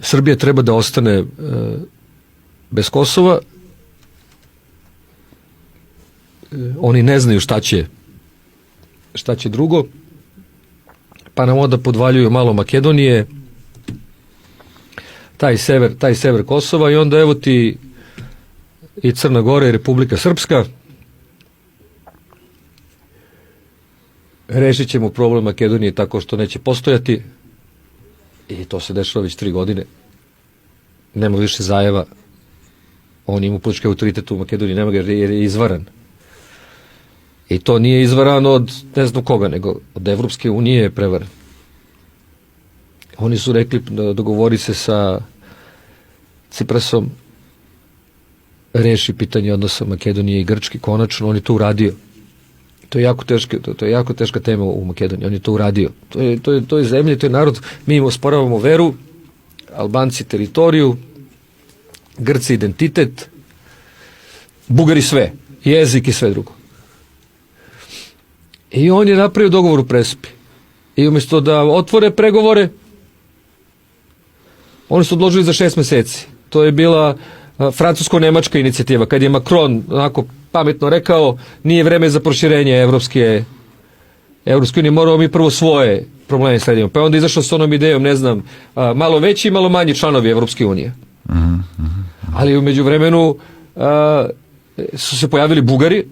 Srbija treba da ostane bez Kosova. Oni ne znaju šta će drugo, pa nam onda podvaljuju malo Makedonije, taj sever Kosova, i onda evo ti i Crna Gora i Republika Srpska. Rešit ćemo problem Makedonije tako što neće postojati, i to se dešava već 3 godine. Nema više Zajeva, on ima politički autoritet u Makedoniji, nema ga jer je izvaran. I to nije izvaran od ne znam koga, nego od Evropske unije je prevaren. Oni su rekli da dogovori se sa Ciprasom, reši pitanje odnosa Makedonije i Grčke, konačno. On je to uradio. To je jako teška tema u Makedoniji. On je to uradio. To je zemlja, to je narod. Mi im osporavamo veru, Albanci teritoriju, Grci identitet, Bugari sve, jezik i sve drugo. I on je napravio dogovor u Prespi. I umjesto da otvore pregovore, oni su odložili za 6 meseci. To je bila francusko-nemačka inicijativa. Kad je Macron onako pametno rekao, nije vreme za proširenje Evropske unije, moramo mi prvo svoje probleme sredimo. Pa je onda izašao s onom idejom, ne znam, malo veći i malo manji članovi Evropske unije. Ali u međuvremenu su se pojavili Bugari.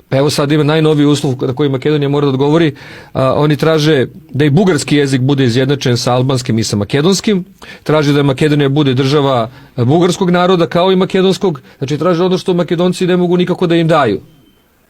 Pa evo sad ima najnoviji uslov na koji Makedonija mora da odgovori. Oni traže da i bugarski jezik bude izjednačen sa albanskim i sa makedonskim. Traže da Makedonija bude država bugarskog naroda kao i makedonskog. Znači traže ono što Makedonci ne mogu nikako da im daju.